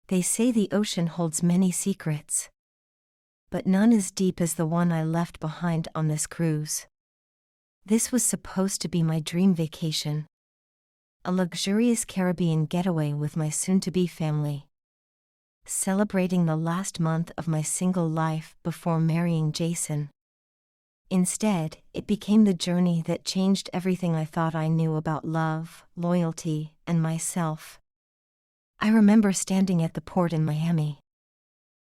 They say the ocean holds many secrets, but none as deep as the one I left behind on this cruise. This was supposed to be my dream vacation. A luxurious Caribbean getaway with my soon-to-be family. Celebrating the last month of my single life before marrying Jason. Instead, it became the journey that changed everything I thought I knew about love, loyalty, and myself. I remember standing at the port in Miami,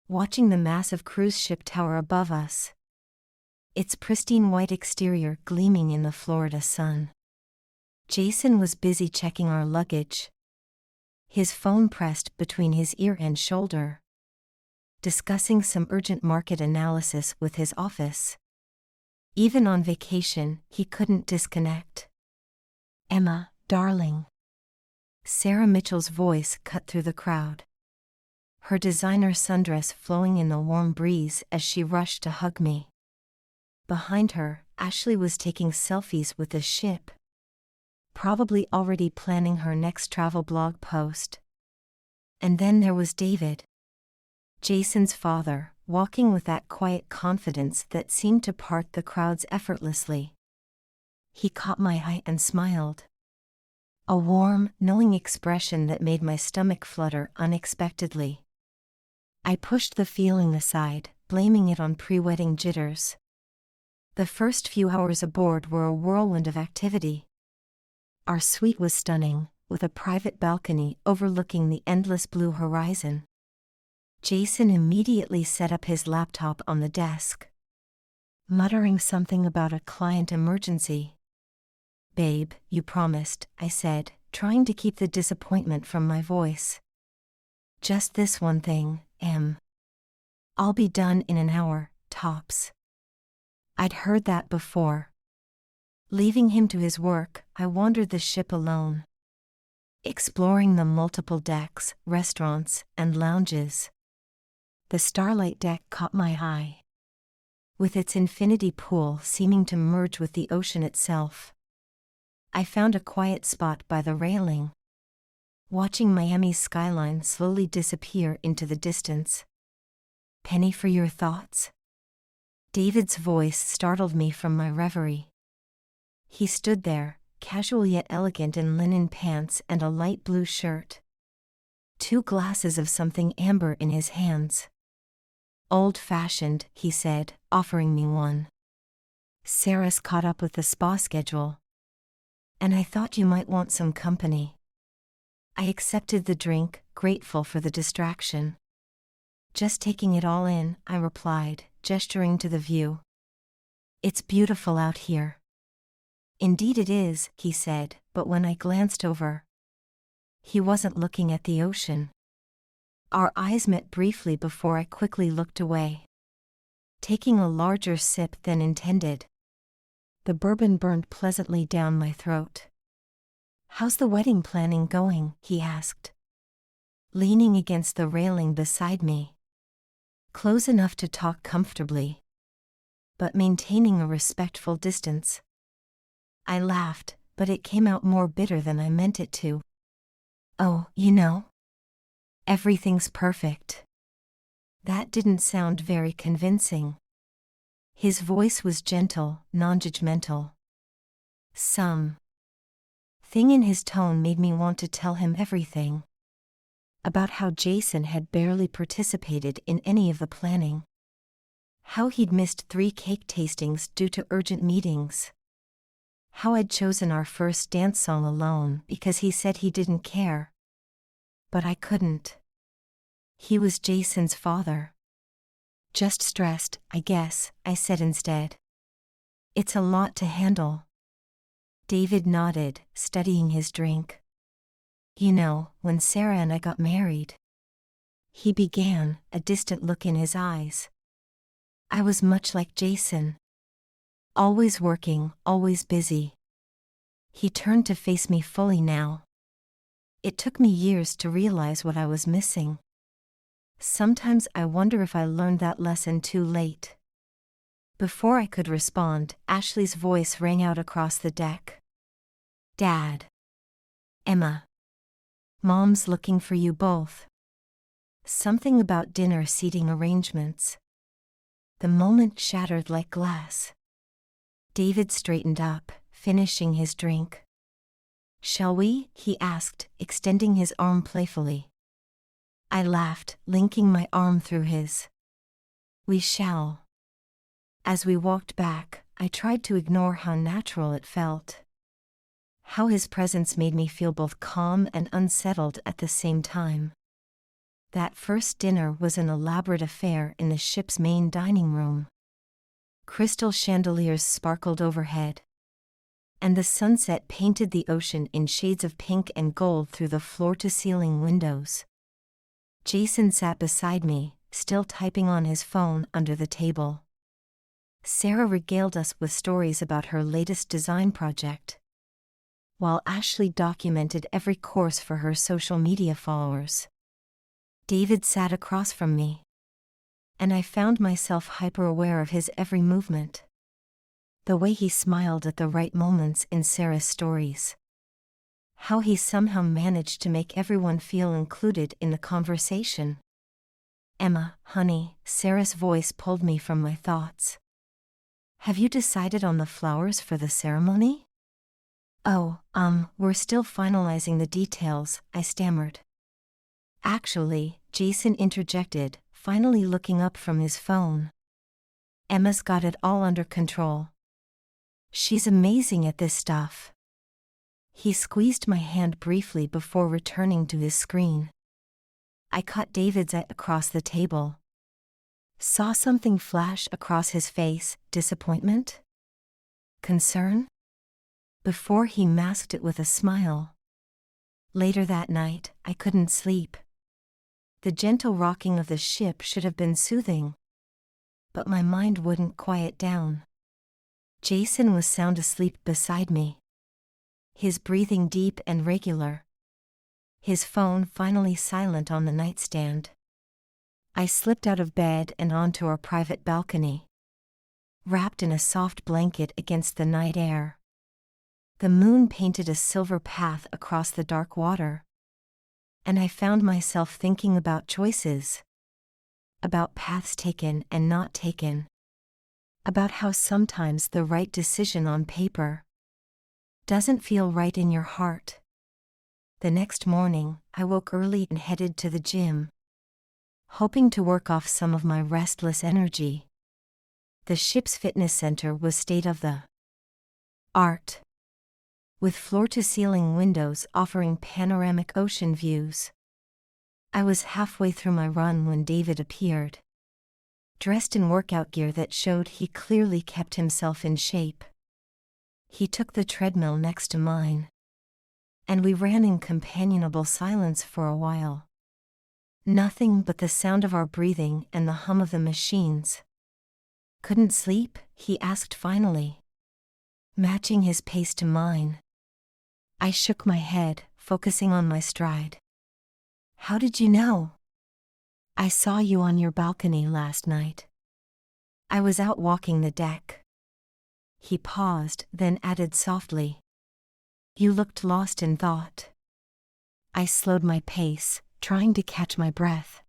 watching the massive cruise ship tower above us, its pristine white exterior gleaming in the Florida sun. Jason was busy checking our luggage, his phone pressed between his ear and shoulder, discussing some urgent market analysis with his office. Even on vacation, he couldn't disconnect. "Emma, darling." Sarah Mitchell's voice cut through the crowd, her designer sundress flowing in the warm breeze as she rushed to hug me. Behind her, Ashley was taking selfies with the ship, probably already planning her next travel blog post. And then there was David, Jason's father, walking with that quiet confidence that seemed to part the crowds effortlessly. He caught my eye and smiled. A warm, knowing expression that made my stomach flutter unexpectedly. I pushed the feeling aside, blaming it on pre-wedding jitters. The first few hours aboard were a whirlwind of activity. Our suite was stunning, with a private balcony overlooking the endless blue horizon. Jason immediately set up his laptop on the desk, muttering something about a client emergency. "Babe, you promised," I said, trying to keep the disappointment from my voice. "Just this one thing, Em. I'll be done in an hour, tops." I'd heard that before. Leaving him to his work, I wandered the ship alone, exploring the multiple decks, restaurants, and lounges. The Starlight deck caught my eye, with its infinity pool seeming to merge with the ocean itself. I found a quiet spot by the railing, watching Miami's skyline slowly disappear into the distance. "Penny for your thoughts?" David's voice startled me from my reverie. He stood there, casual yet elegant in linen pants and a light blue shirt. 2 glasses of something amber in his hands. "Old-fashioned," he said, offering me one. "Sarah's caught up with the spa schedule, and I thought you might want some company." I accepted the drink, grateful for the distraction. "Just taking it all in," I replied, gesturing to the view. "It's beautiful out here." "Indeed it is," he said, but when I glanced over, he wasn't looking at the ocean. Our eyes met briefly before I quickly looked away, taking a larger sip than intended. The bourbon burned pleasantly down my throat. "How's the wedding planning going?" he asked, leaning against the railing beside me, close enough to talk comfortably, but maintaining a respectful distance. I laughed, but it came out more bitter than I meant it to. "Oh, everything's perfect." That didn't sound very convincing. His voice was gentle, non-judgmental. Some thing in his tone made me want to tell him everything. About how Jason had barely participated in any of the planning. How he'd missed 3 cake tastings due to urgent meetings. How I'd chosen our first dance song alone because he said he didn't care. But I couldn't. He was Jason's father. "Just stressed, I guess," I said instead. "It's a lot to handle." David nodded, studying his drink. "When Sarah and I got married," he began, a distant look in his eyes. "I was much like Jason. Always working, always busy." He turned to face me fully now. It took me years to realize what I was missing. Sometimes I wonder if I learned that lesson too late. Before I could respond, Ashley's voice rang out across the deck. "Dad. Emma. Mom's looking for you both." something about dinner seating arrangements. The moment shattered like glass. David straightened up, finishing his drink. "Shall we?" he asked, extending his arm playfully. I laughed, linking my arm through his. "We shall." As we walked back, I tried to ignore how natural it felt. How his presence made me feel both calm and unsettled at the same time. That first dinner was an elaborate affair in the ship's main dining room. Crystal chandeliers sparkled overhead, and the sunset painted the ocean in shades of pink and gold through the floor-to-ceiling windows. Jason sat beside me, still typing on his phone under the table. Sarah regaled us with stories about her latest design project, while Ashley documented every course for her social media followers. David sat across from me, and I found myself hyper-aware of his every movement. The way he smiled at the right moments in Sarah's stories. How he somehow managed to make everyone feel included in the conversation. "Emma, honey," Sarah's voice pulled me from my thoughts. "Have you decided on the flowers for the ceremony?" "Oh, we're still finalizing the details," I stammered. "Actually," Jason interjected, finally looking up from his phone. "Emma's got it all under control. She's amazing at this stuff." He squeezed my hand briefly before returning to his screen. I caught David's eye across the table. Saw something flash across his face: disappointment? Concern? Before he masked it with a smile. Later that night, I couldn't sleep. The gentle rocking of the ship should have been soothing, but my mind wouldn't quiet down. Jason was sound asleep beside me, his breathing deep and regular, his phone finally silent on the nightstand. I slipped out of bed and onto our private balcony, wrapped in a soft blanket against the night air. The moon painted a silver path across the dark water, and I found myself thinking about choices, about paths taken and not taken, about how sometimes the right decision on paper doesn't feel right in your heart. The next morning, I woke early and headed to the gym, hoping to work off some of my restless energy. The ship's fitness center was state-of-the-art, with floor-to-ceiling windows offering panoramic ocean views. I was halfway through my run when David appeared, dressed in workout gear that showed he clearly kept himself in shape. He took the treadmill next to mine, and we ran in companionable silence for a while. Nothing but the sound of our breathing and the hum of the machines. "Couldn't sleep?" he asked finally, matching his pace to mine. I shook my head, focusing on my stride. "How did you know?" "I saw you on your balcony last night. I was out walking the deck." He paused, then added softly, "You looked lost in thought." I slowed my pace, trying to catch my breath.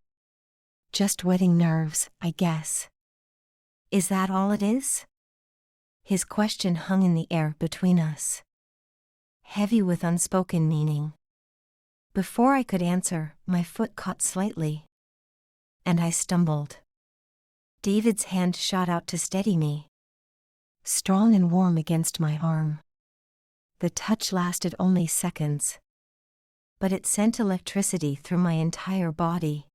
"Just wetting nerves, I guess." "Is that all it is?" His question hung in the air between us, heavy with unspoken meaning. Before I could answer, my foot caught slightly, and I stumbled. David's hand shot out to steady me, strong and warm against my arm. The touch lasted only seconds, but it sent electricity through my entire body.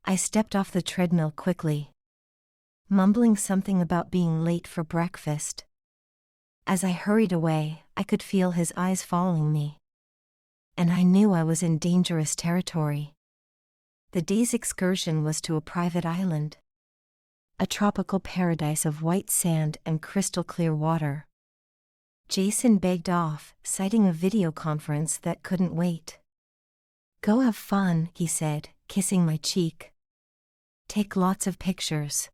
I stepped off the treadmill quickly, mumbling something about being late for breakfast. As I hurried away, I could feel his eyes following me, and I knew I was in dangerous territory. The day's excursion was to a private island, a tropical paradise of white sand and crystal-clear water. Jason begged off, citing a video conference that couldn't wait. "Go have fun," he said, kissing my cheek. "Take lots of pictures."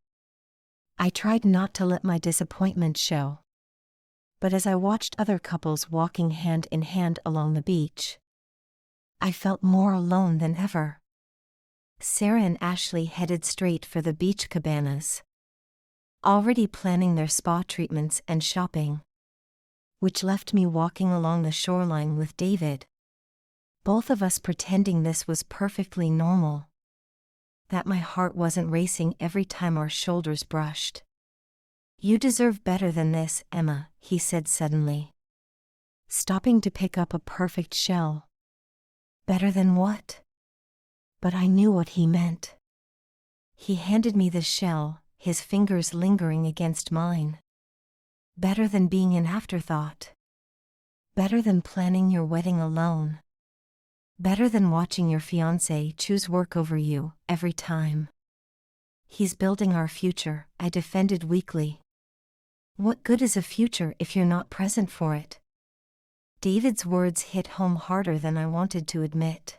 I tried not to let my disappointment show, but as I watched other couples walking hand in hand along the beach, I felt more alone than ever. Sarah and Ashley headed straight for the beach cabanas, already planning their spa treatments and shopping, which left me walking along the shoreline with David, both of us pretending this was perfectly normal, that my heart wasn't racing every time our shoulders brushed. "You deserve better than this, Emma," he said suddenly, stopping to pick up a perfect shell. "Better than what?" But I knew what he meant. He handed me the shell, his fingers lingering against mine. "Better than being an afterthought. Better than planning your wedding alone. Better than watching your fiancé choose work over you every time." "He's building our future," I defended weakly. "What good is a future if you're not present for it?" David's words hit home harder than I wanted to admit.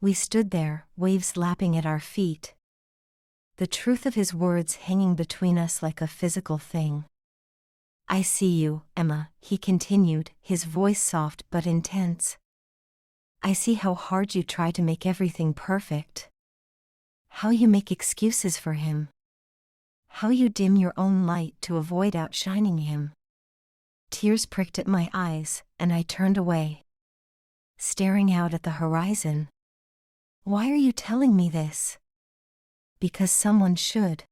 We stood there, waves lapping at our feet, the truth of his words hanging between us like a physical thing. "I see you, Emma," he continued, his voice soft but intense. "I see how hard you try to make everything perfect. How you make excuses for him. How you dim your own light to avoid outshining him." Tears pricked at my eyes, and I turned away, staring out at the horizon. "Why are you telling me this?" "Because someone should."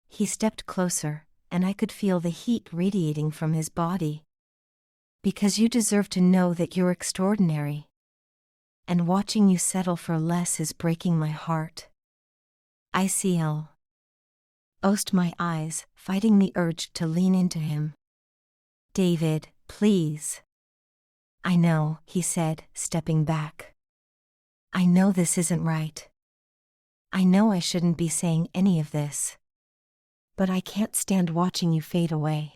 He stepped closer, and I could feel the heat radiating from his body. "Because you deserve to know that you're extraordinary. And watching you settle for less is breaking my heart." I closed my eyes, fighting the urge to lean into him. "David, please." "I know," he said, stepping back. "I know this isn't right. I know I shouldn't be saying any of this. But I can't stand watching you fade away.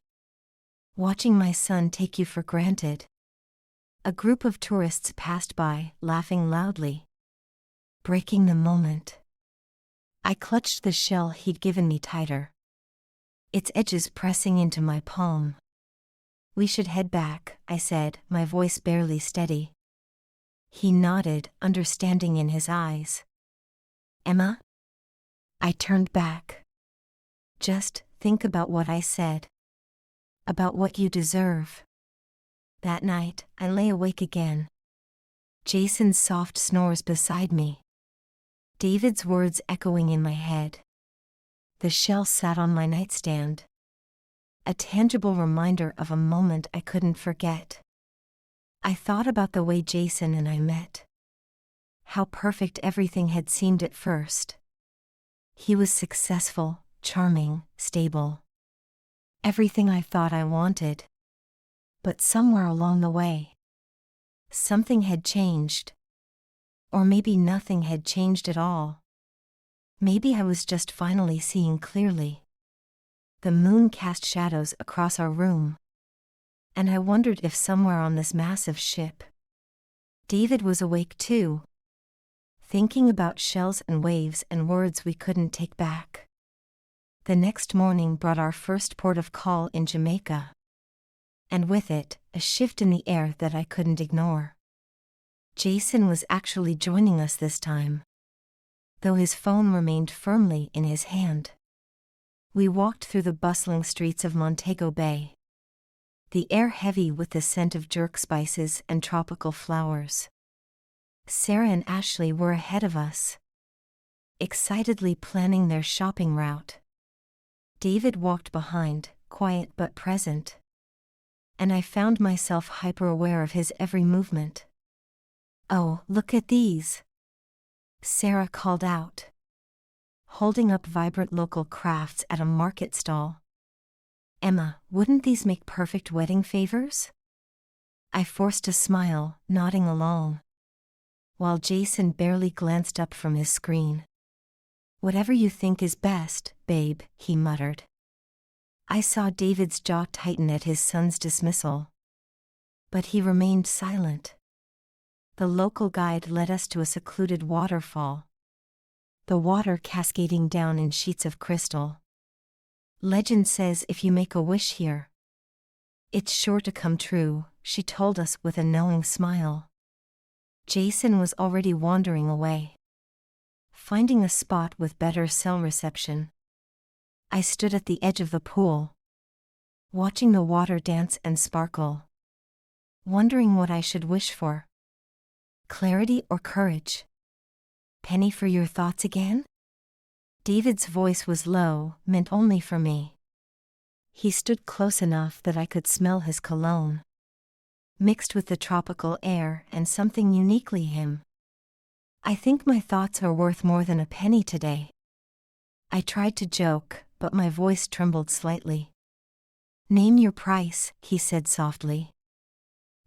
Watching my son take you for granted." A group of tourists passed by, laughing loudly, breaking the moment. I clutched the shell he'd given me tighter, its edges pressing into my palm. "We should head back," I said, my voice barely steady. He nodded, understanding in his eyes. "Emma?" I turned back. "Just think about what I said. About what you deserve." That night, I lay awake again. Jason's soft snores beside me, David's words echoing in my head. The shell sat on my nightstand, a tangible reminder of a moment I couldn't forget. I thought about the way Jason and I met. How perfect everything had seemed at first. He was successful, charming, stable. Everything I thought I wanted. But somewhere along the way, something had changed. Or maybe nothing had changed at all. Maybe I was just finally seeing clearly. The moon cast shadows across our room, and I wondered if somewhere on this massive ship, David was awake too, thinking about shells and waves and words we couldn't take back. The next morning brought our first port of call in Jamaica, and with it, a shift in the air that I couldn't ignore. Jason was actually joining us this time, though his phone remained firmly in his hand. We walked through the bustling streets of Montego Bay, the air heavy with the scent of jerk spices and tropical flowers. Sarah and Ashley were ahead of us, excitedly planning their shopping route. David walked behind, quiet but present, and I found myself hyper-aware of his every movement. "Oh, look at these!" Sarah called out, holding up vibrant local crafts at a market stall. "Emma, wouldn't these make perfect wedding favors?" I forced a smile, nodding along, while Jason barely glanced up from his screen. "Whatever you think is best, babe," he muttered. I saw David's jaw tighten at his son's dismissal, but he remained silent. The local guide led us to a secluded waterfall, the water cascading down in sheets of crystal. "Legend says if you make a wish here, it's sure to come true," she told us with a knowing smile. Jason was already wandering away, finding a spot with better cell reception. I stood at the edge of the pool, watching the water dance and sparkle, wondering what I should wish for. Clarity or courage? Penny for your thoughts again? David's voice was low, meant only for me. He stood close enough that I could smell his cologne, mixed with the tropical air and something uniquely him. I think my thoughts are worth more than a penny today. I tried to joke, but my voice trembled slightly. Name your price, he said softly.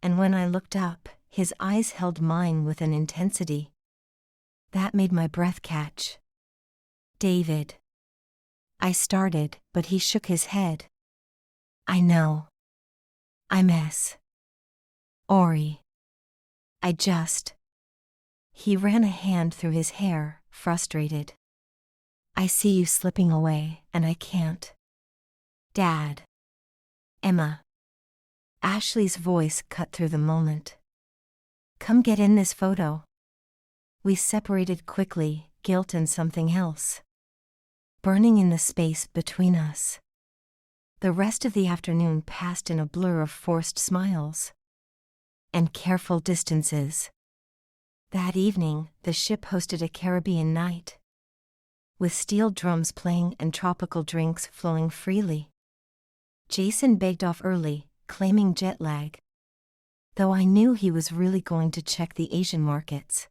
And when I looked up, his eyes held mine with an intensity that made my breath catch. David. I started, but he shook his head. I know. I'm Ori. He ran a hand through his hair, frustrated. I see you slipping away, and I can't. Dad. Emma. Ashley's voice cut through the moment. Come get in this photo. We separated quickly, guilt and something else burning in the space between us. The rest of the afternoon passed in a blur of forced smiles and careful distances. That evening, the ship hosted a Caribbean night, with steel drums playing and tropical drinks flowing freely. Jason begged off early, claiming jet lag, though I knew he was really going to check the Asian markets.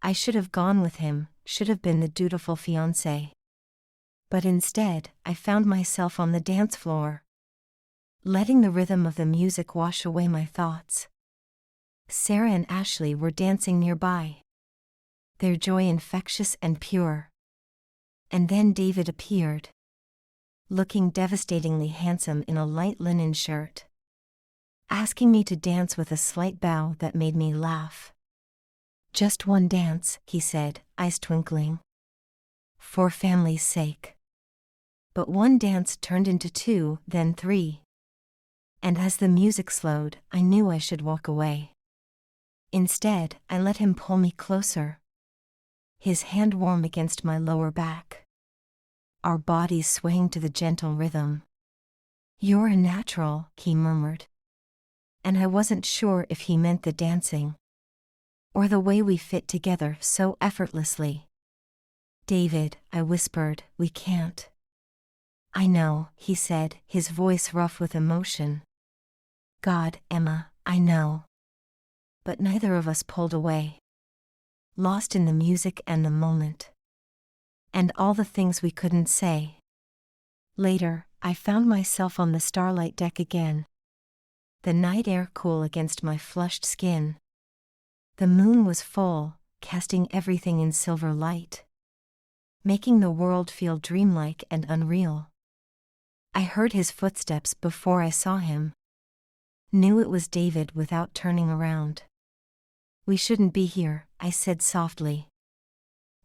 I should have gone with him, should have been the dutiful fiancé. But instead, I found myself on the dance floor, letting the rhythm of the music wash away my thoughts. Sarah and Ashley were dancing nearby, their joy infectious and pure. And then David appeared, looking devastatingly handsome in a light linen shirt, asking me to dance with a slight bow that made me laugh. Just one dance, he said, eyes twinkling. For family's sake. But one dance turned into 2, then 3. And as the music slowed, I knew I should walk away. Instead, I let him pull me closer, his hand warm against my lower back, our bodies swaying to the gentle rhythm. You're a natural, he murmured. And I wasn't sure if he meant the dancing, or the way we fit together so effortlessly. David, I whispered, we can't. I know, he said, his voice rough with emotion. God, Emma, I know. But neither of us pulled away, lost in the music and the moment, and all the things we couldn't say. Later, I found myself on the starlight deck again, the night air cool against my flushed skin. The moon was full, casting everything in silver light, making the world feel dreamlike and unreal. I heard his footsteps before I saw him, knew it was David without turning around. We shouldn't be here, I said softly.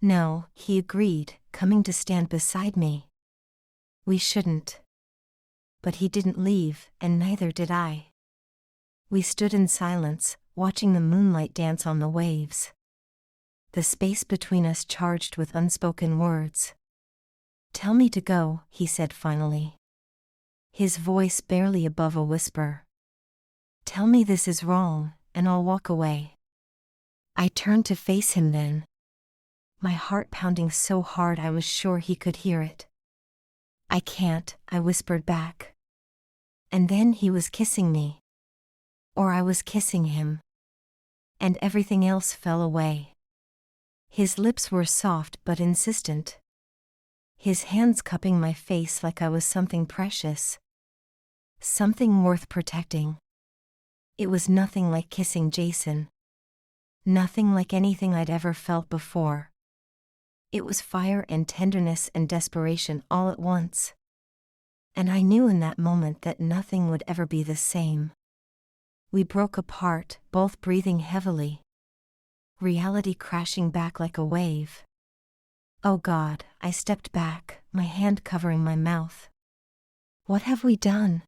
No, he agreed, coming to stand beside me. We shouldn't. But he didn't leave, and neither did I. We stood in silence, watching the moonlight dance on the waves, the space between us charged with unspoken words. Tell me to go, he said finally, his voice barely above a whisper. Tell me this is wrong, and I'll walk away. I turned to face him then, my heart pounding so hard I was sure he could hear it. I can't, I whispered back. And then he was kissing me. Or I was kissing him. And everything else fell away. His lips were soft but insistent, his hands cupping my face like I was something precious, something worth protecting. It was nothing like kissing Jason. Nothing like anything I'd ever felt before. It was fire and tenderness and desperation all at once. And I knew in that moment that nothing would ever be the same. We broke apart, both breathing heavily, reality crashing back like a wave. Oh God, I stepped back, my hand covering my mouth. What have we done?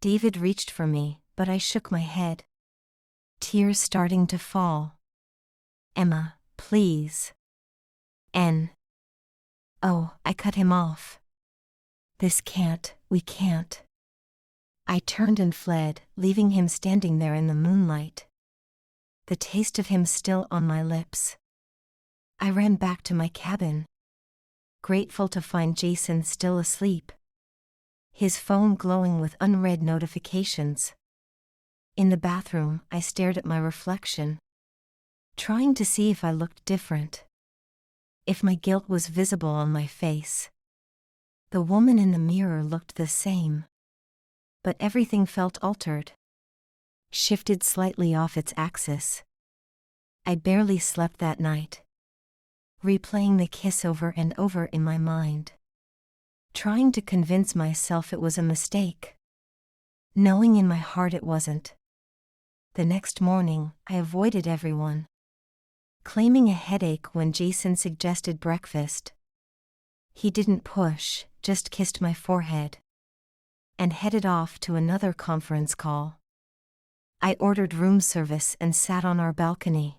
David reached for me, but I shook my head, tears starting to fall. Emma, please. N. Oh, I cut him off. We can't. I turned and fled, leaving him standing there in the moonlight, the taste of him still on my lips. I ran back to my cabin, grateful to find Jason still asleep, his phone glowing with unread notifications. In the bathroom, I stared at my reflection, trying to see if I looked different, if my guilt was visible on my face. The woman in the mirror looked the same, but everything felt altered, shifted slightly off its axis. I barely slept that night, replaying the kiss over and over in my mind, trying to convince myself it was a mistake, knowing in my heart it wasn't. The next morning, I avoided everyone, claiming a headache when Jason suggested breakfast. He didn't push, just kissed my forehead, and headed off to another conference call. I ordered room service and sat on our balcony,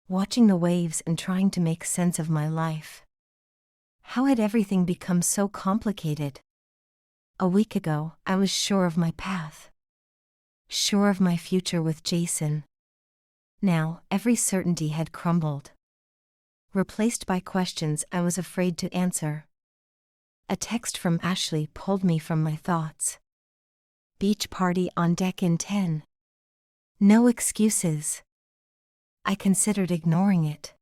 watching the waves and trying to make sense of my life. How had everything become so complicated? A week ago, I was sure of my path, sure of my future with Jason. Now, every certainty had crumbled, replaced by questions I was afraid to answer. A text from Ashley pulled me from my thoughts. Beach party on deck in 10. No excuses. I considered ignoring it,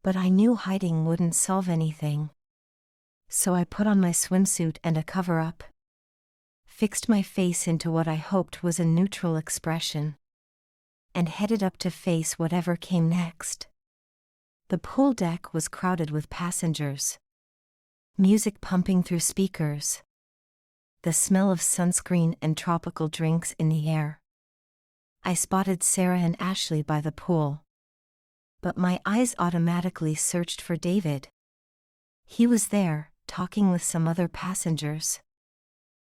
but I knew hiding wouldn't solve anything. So I put on my swimsuit and a cover-up, fixed my face into what I hoped was a neutral expression, and headed up to face whatever came next. The pool deck was crowded with passengers, music pumping through speakers, the smell of sunscreen and tropical drinks in the air. I spotted Sarah and Ashley by the pool, but my eyes automatically searched for David. He was there, talking with some other passengers,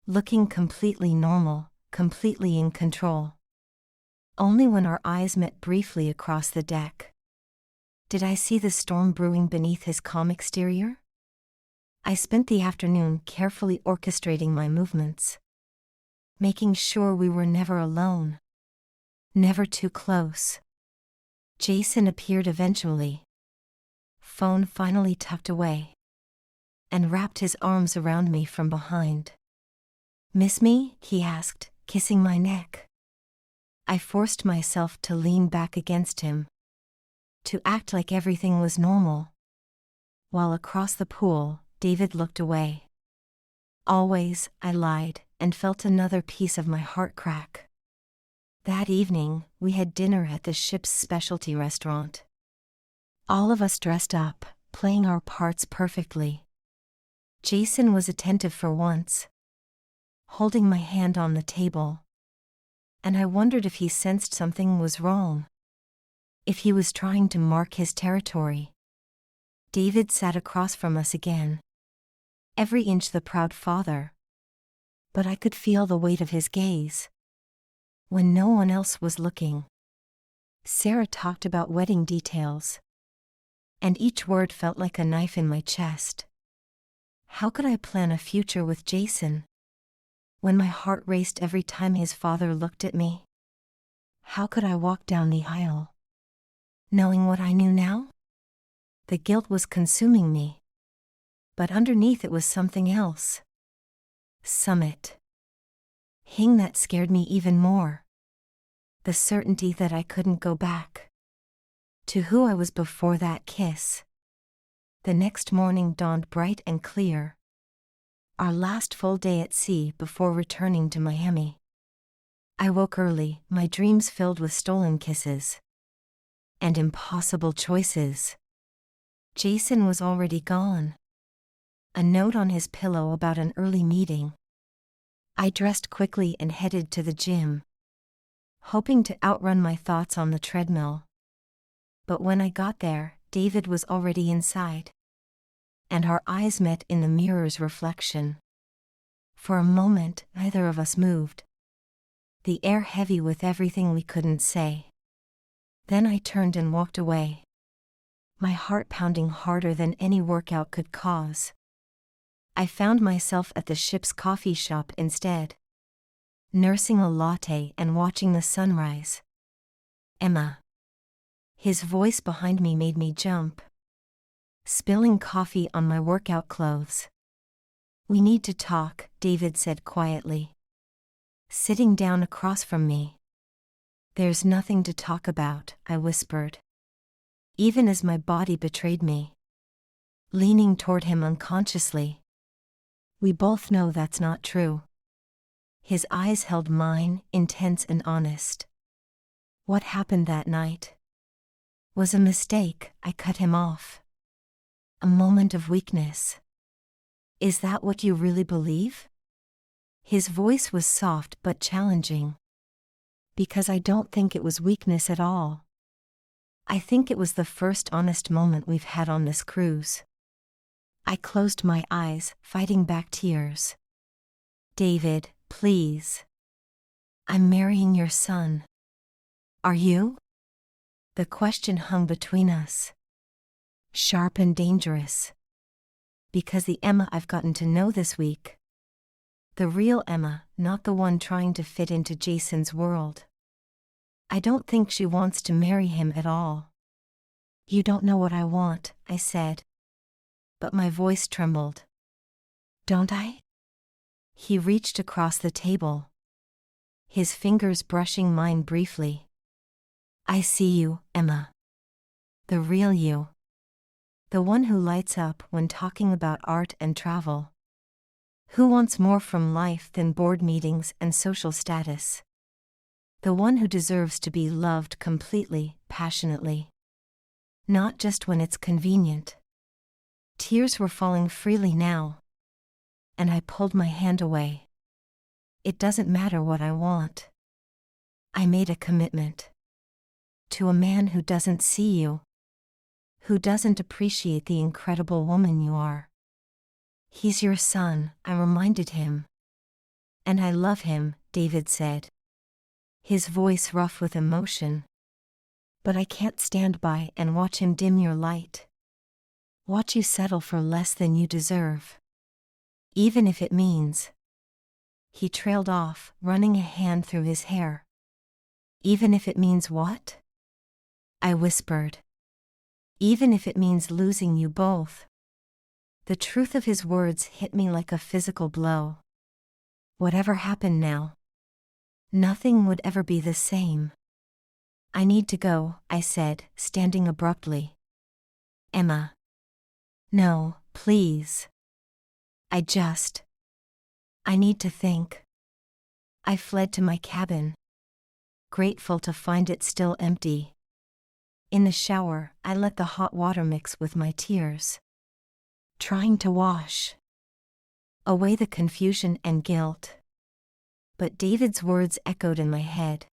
looking completely normal, completely in control. Only when our eyes met briefly across the deck did I see the storm brewing beneath his calm exterior. I spent the afternoon carefully orchestrating my movements, making sure we were never alone, never too close. Jason appeared eventually, phone finally tucked away, and wrapped his arms around me from behind. "Miss me?" he asked, kissing my neck. I forced myself to lean back against him, to act like everything was normal, while across the pool, David looked away. Always, I lied, and felt another piece of my heart crack. That evening, we had dinner at the ship's specialty restaurant. All of us dressed up, playing our parts perfectly. Jason was attentive for once, holding my hand on the table, and I wondered if he sensed something was wrong, if he was trying to mark his territory. David sat across from us again, every inch the proud father, but I could feel the weight of his gaze when no one else was looking. Sarah talked about wedding details, and each word felt like a knife in my chest. How could I plan a future with Jason when my heart raced every time his father looked at me? How could I walk down the aisle, knowing what I knew now? The guilt was consuming me, but underneath it was something else. Summit. Hing that scared me even more. The certainty that I couldn't go back to who I was before that kiss. The next morning dawned bright and clear, our last full day at sea before returning to Miami. I woke early, my dreams filled with stolen kisses and impossible choices. Jason was already gone. A note on his pillow about an early meeting. I dressed quickly and headed to the gym, hoping to outrun my thoughts on the treadmill. But when I got there, David was already inside, and our eyes met in the mirror's reflection. For a moment, neither of us moved, the air heavy with everything we couldn't say. Then I turned and walked away, my heart pounding harder than any workout could cause. I found myself at the ship's coffee shop instead, nursing a latte and watching the sunrise. Emma. His voice behind me made me jump, spilling coffee on my workout clothes. We need to talk, David said quietly, sitting down across from me. There's nothing to talk about, I whispered, even as my body betrayed me, leaning toward him unconsciously. We both know that's not true. His eyes held mine, intense and honest. What happened that night was a mistake, I cut him off. A moment of weakness. Is that what you really believe? His voice was soft but challenging. Because I don't think it was weakness at all. I think it was the first honest moment we've had on this cruise. I closed my eyes, fighting back tears. David, please. I'm marrying your son. Are you? The question hung between us. Sharp and dangerous. Because the Emma I've gotten to know this week. The real Emma, not the one trying to fit into Jason's world. I don't think she wants to marry him at all. You don't know what I want, I said. But my voice trembled. Don't I? He reached across the table, his fingers brushing mine briefly. I see you, Emma. The real you. The one who lights up when talking about art and travel. Who wants more from life than board meetings and social status? The one who deserves to be loved completely, passionately. Not just when it's convenient. Tears were falling freely now. And I pulled my hand away. It doesn't matter what I want. I made a commitment. To a man who doesn't see you. Who doesn't appreciate the incredible woman you are. He's your son, I reminded him. And I love him, David said. His voice rough with emotion. But I can't stand by and watch him dim your light. Watch you settle for less than you deserve. Even if it means. He trailed off, running a hand through his hair. Even if it means what? I whispered. Even if it means losing you both. The truth of his words hit me like a physical blow. Whatever happened now, nothing would ever be the same. I need to go, I said, standing abruptly. Emma. No, please. I need to think. I fled to my cabin, grateful to find it still empty. In the shower, I let the hot water mix with my tears, trying to wash away the confusion and guilt. But David's words echoed in my head,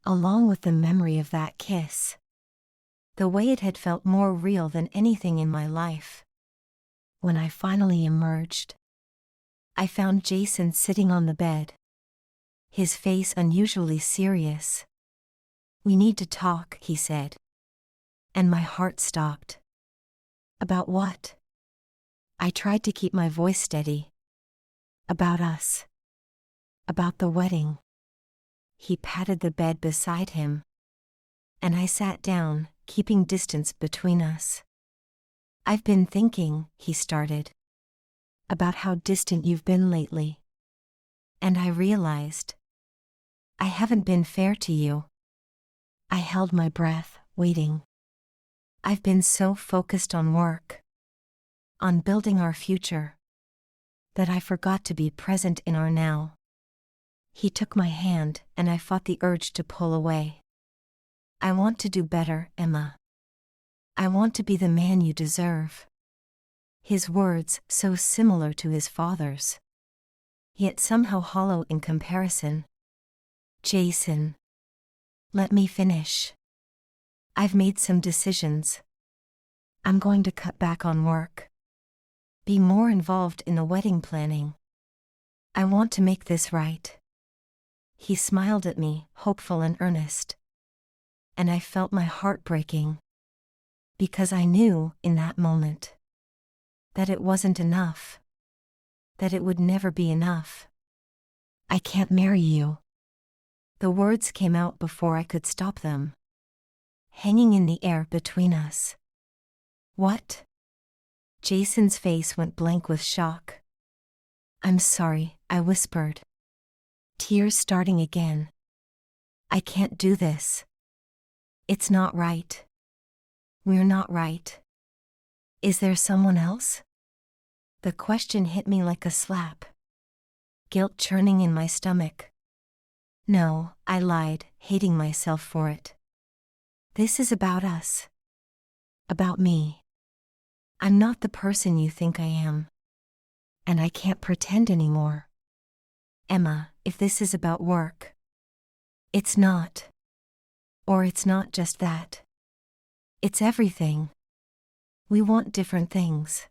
along with the memory of that kiss. The way it had felt more real than anything in my life. When I finally emerged, I found Jason sitting on the bed, his face unusually serious. We need to talk, he said. And my heart stopped. About what? I tried to keep my voice steady. About us. About the wedding. He patted the bed beside him. And I sat down, keeping distance between us. I've been thinking, he started, about how distant you've been lately. And I realized, I haven't been fair to you. I held my breath, waiting. I've been so focused on work, on building our future, that I forgot to be present in our now. He took my hand and I fought the urge to pull away. I want to do better, Emma. I want to be the man you deserve. His words, so similar to his father's, yet somehow hollow in comparison. Jason. Let me finish. I've made some decisions. I'm going to cut back on work. Be more involved in the wedding planning. I want to make this right. He smiled at me, hopeful and earnest. And I felt my heart breaking. Because I knew, in that moment, that it wasn't enough. That it would never be enough. I can't marry you. The words came out before I could stop them, hanging in the air between us. What? Jason's face went blank with shock. I'm sorry, I whispered. Tears starting again. I can't do this. It's not right. We're not right. Is there someone else? The question hit me like a slap. Guilt churning in my stomach. No, I lied, hating myself for it. This is about us. About me. I'm not the person you think I am. And I can't pretend anymore. Emma, if this is about work. It's not. Or it's not just that. It's everything. We want different things.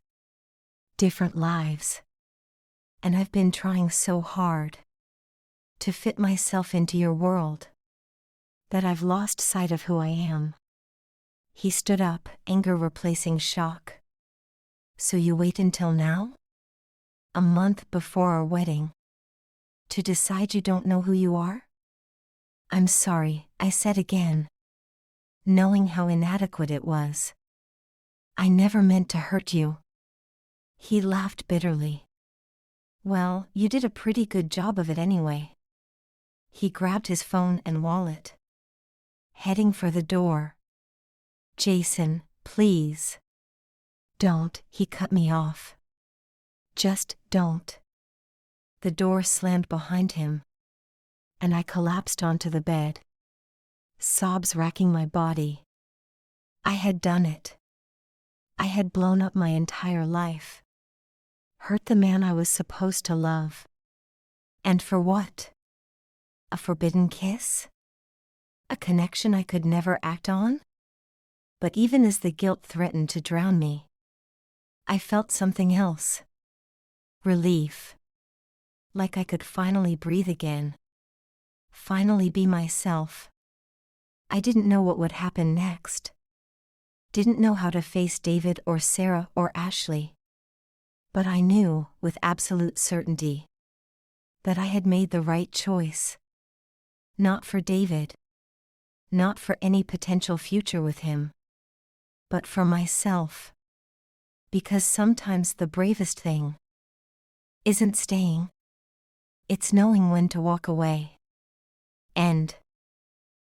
Different lives. And I've been trying so hard to fit myself into your world that I've lost sight of who I am. He stood up, anger replacing shock. So you wait until now? A month before our wedding? To decide you don't know who you are? I'm sorry, I said again, knowing how inadequate it was. I never meant to hurt you. He laughed bitterly. Well, you did a pretty good job of it anyway. He grabbed his phone and wallet, heading for the door. Jason, please. Don't, he cut me off. Just don't. The door slammed behind him, and I collapsed onto the bed, sobs racking my body. I had done it. I had blown up my entire life. Hurt the man I was supposed to love. And for what? A forbidden kiss? A connection I could never act on? But even as the guilt threatened to drown me, I felt something else. Relief. Like I could finally breathe again. Finally be myself. I didn't know what would happen next. Didn't know how to face David or Sarah or Ashley. But I knew, with absolute certainty, that I had made the right choice. Not for David. Not for any potential future with him. But for myself. Because sometimes the bravest thing isn't staying. It's knowing when to walk away. End.